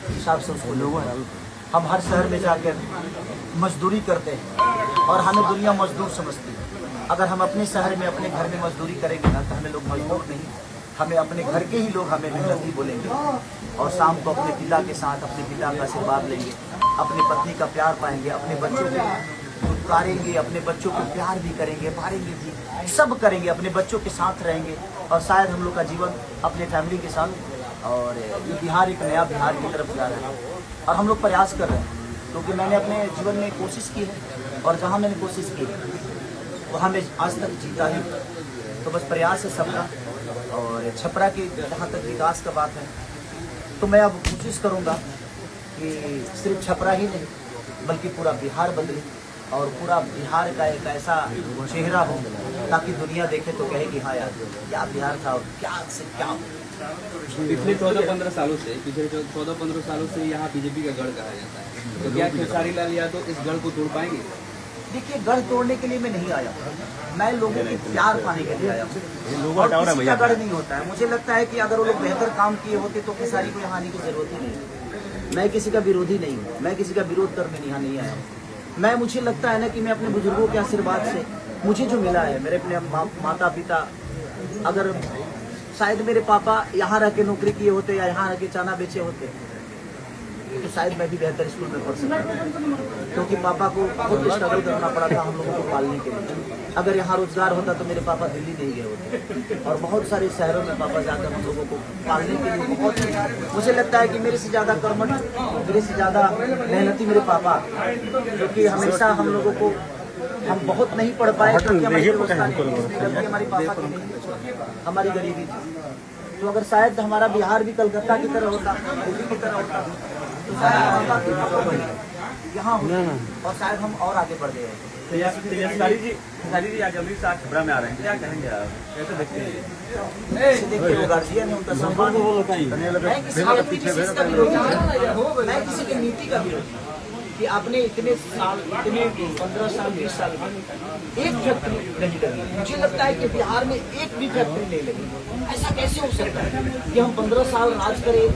हिसाब से उसको लोगों है। हम हर शहर में जाकर मजदूरी करते हैं और हमें दुनिया मजदूर समझती है। अगर हम अपने शहर में अपने घर में मजदूरी करेंगे ना तो हमें लोग मजदूर नहीं, हमें अपने घर के ही लोग हमें मेहनती बोलेंगे। और शाम को अपने पिता के साथ अपने पिता का आशीर्वाद लेंगे, अपनी पत्नी का प्यार पाएंगे, अपने बच्चों को पुकारेंगे, अपने बच्चों को प्यार भी करेंगे, मारेंगे भी, सब करेंगे, अपने बच्चों के साथ रहेंगे। और शायद हम लोग का जीवन अपने फैमिली के साथ, और ये बिहार एक नया बिहार की तरफ जा रहा है और हम लोग प्रयास कर रहे हैं। क्योंकि मैंने अपने जीवन में कोशिश की है और जहाँ मैंने कोशिश की वहाँ मैं आज तक जीता ही। तो बस प्रयास है सबका। और छपरा की जहाँ तक विकास का बात है तो मैं अब कोशिश करूँगा कि सिर्फ छपरा ही नहीं बल्कि पूरा बिहार बदले और पूरा बिहार का एक ऐसा चेहरा हो ताकि दुनिया देखे तो कहे कि हाँ यार क्या बिहार था और क्या से क्या हो। पिछले 14-15 सालों से यहाँ बीजेपी का गढ़ कहा जाता है, तो क्या खेसारी लाल यादव इस गढ़ को तोड़ पाएंगे? देखिए, गढ़ तोड़ने के लिए मैं नहीं आया, मैं लोगों के प्यार पाने के लिए आया हूँ। किसी का गढ़ नहीं होता है। मुझे लगता है कि अगर वो लोग बेहतर काम किए होते तो खेसारी को यहाँ आने की जरूरत ही नहीं। मैं किसी का विरोधी नहीं हूँ, मैं किसी का विरोध करने यहाँ नहीं आया हूँ। मुझे लगता है ना कि मैं अपने बुजुर्गों के आशीर्वाद से मुझे जो मिला है, मेरे अपने माता पिता, अगर शायद मेरे पापा यहाँ रह के नौकरी किए होते या यहाँ रह के चना बेचे होते तो शायद मैं भी बेहतर स्कूल में पढ़ सकता, क्योंकि पापा को बहुत स्ट्रगल करना पड़ा था हम लोगों को पालने के लिए। अगर यहाँ रोजगार होता तो मेरे पापा दिल्ली नहीं गए होते और बहुत सारे शहरों में पापा जाकर हम लोगों को पालने के लिए बहुत, मुझे लगता है कि मेरे से ज़्यादा कर्मठ, मेरे से ज़्यादा मेहनती मेरे पापा, क्योंकि हमेशा हम लोगों को हम बहुत नहीं पढ़ पाए क्योंकि हमारी व्यवस्था नहीं थी, जबकि हमारी पापा की नहीं, हमारी गरीबी थी। तो अगर शायद हमारा बिहार भी कलकत्ता की तरह होता, दिल्ली की तरह होता तो शायद यहाँ होता और शायद हम और आगे बढ़ गए। खेसारी जी आज जल्दी से छपरा में आ रहे हैं, क्या कहेंगे आप, कैसे देखते हैं? देखिए, वो गार्जियन है, उनका सम्मान है। मैं किसी व्यक्ति विशेष का विरोधी नहीं, मैं किसी की नीति का विरोधी कि आपने इतने साल, इतने 15 साल 20 साल में एक फैक्ट्री नहीं लगी। मुझे लगता है कि बिहार में एक भी फैक्ट्री नहीं लगी। ऐसा कैसे हो सकता है कि हम 15 साल राज करें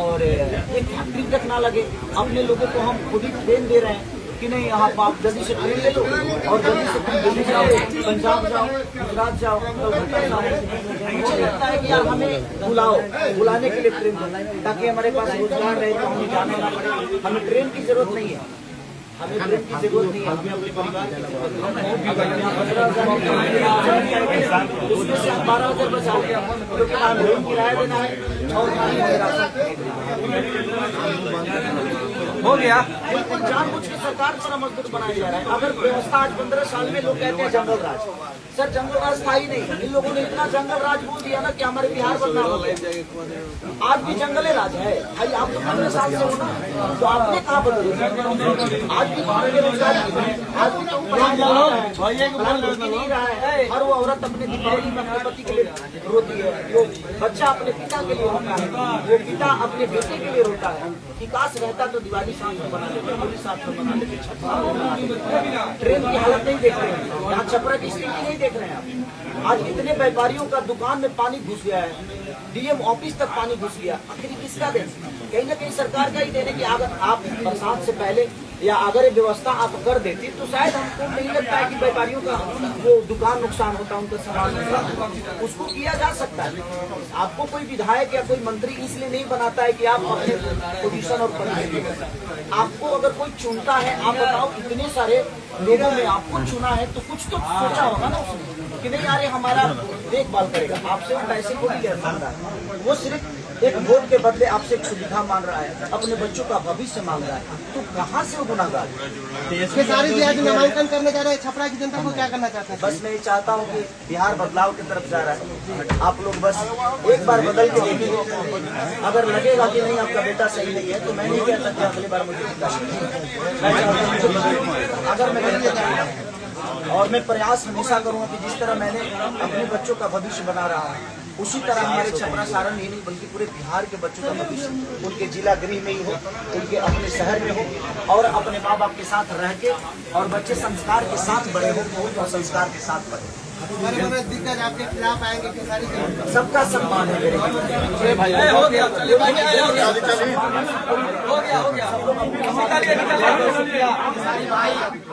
और एक फैक्ट्री तक ना लगे? अपने लोगों को हम खुद ही ट्रेन दे रहे हैं कि नहीं यहाँ आप जल्दी से ट्रेन ले लो और जल्दी से तुम दिल्ली जाओ, पंजाब जाओ, गुजरात जाओ, कलकत्ता जाओ। मुझे लगता है कि यार हमें बुलाने के लिए ट्रेन दो ताकि हमारे पास रोजगार रहे, तो हमें जाना ना पड़े। हमें ट्रेन की जरूरत नहीं है, हमें ट्रेन की जरूरत नहीं है। हमें अपने परिवार की उसमें से 12,000 बचा लिया क्योंकि हमें किराया देना है और हो गया। बिल्कुल जानबूझ के सरकार द्वारा मजदूर बनाया जा रहा है। अगर व्यवस्था आज 15 साल में लोग कहते हैं जंगल राज, सर जंगल राज था ही नहीं। इन लोगों ने इतना जंगल राज बोल दिया ना कि हमारे बिहार बदनाम हो गया। आज भी जंगले राज है भाई, आप तो 15 साल से हो ना, तो आपने कहा बदले? आज भी बेरोजगारी, आज भी तो नहीं रहा है। हर वो औरत अपने दीपावली में अपने पति के लिए रोती है, वो बच्चा अपने पिता के लिए रोता है, वो पिता अपने बेटे के लिए रोता है कि काश रहता तो दिवाली साथ में बना लेते, होली साथ में बना लेते, छठ साथ में बना लेते। ट्रेन की हालत नहीं देख रहे हैं, यहाँ छपरा की स्थिति नहीं देख रहे हैं आप। आज इतने व्यापारियों का दुकान में पानी घुस गया है, डीएम ऑफिस तक पानी घुस गया। आखिर किसका देन? कहीं ना कहीं सरकार का ही देने की। अगर आप बरसात से पहले या अगर ये व्यवस्था आप कर देती तो शायद हमको नहीं लगता है कि व्यापारियों का वो दुकान नुकसान होता, उनका सामान नुकसान, उसको किया जा सकता है। आपको कोई विधायक या कोई मंत्री इसलिए नहीं बनाता है कि आप अपने पोजीशन और परिस्थिति, आपको अगर कोई चुनता है, आप बताओ इतने सारे लोगों में आपको चुना है तो कुछ तो सोचा होगा ना उसने कि नहीं यार हमारा देखभाल करेगा। आपसे वो पैसे को भी मांग रहा है, वो सिर्फ एक वोट के बदले आपसे एक सुविधा मांग रहा है, अपने बच्चों का भविष्य मांग रहा है, तो कहाँ से वो गुनाहगार? खेसारी जी आज नामांकन करने जा रहे हैं, छपरा की जनता को क्या करना चाहते हैं? बस मैं ये चाहता हूँ कि बिहार बदलाव की तरफ जा रहा है। आप लोग बस एक बार बदल के देखिए, अगर लगेगा कि नहीं आपका बेटा सही नहीं है तो मैं नहीं कहता कि अगली बार मुझे अगर मैं नहीं कहता, और मैं प्रयास हमेशा करूँगा कि जिस तरह मैंने अपने बच्चों का भविष्य बना रहा है उसी तरह हमारे छपरा सारण ही नहीं बल्कि पूरे बिहार के बच्चों का भविष्य उनके जिला गृह में ही हो, उनके अपने शहर में हो और अपने माँ बाप के साथ रह के, और बच्चे संस्कार के साथ बड़े हो और संस्कार के साथ पढ़े। बड़े बड़े दिग्गज आपके खिलाफ आएंगे खेसारी जी। सबका सम्मान है मेरे भाई। हो गया चलिए भाई, हो गया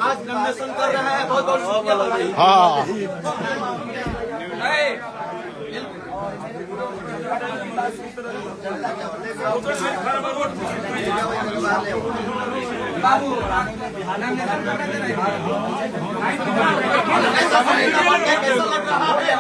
आज नॉमिनेशन कर रहे हैं, बहुत बहुत शुक्रिया भाई। बाबू कैसा लग रहा है?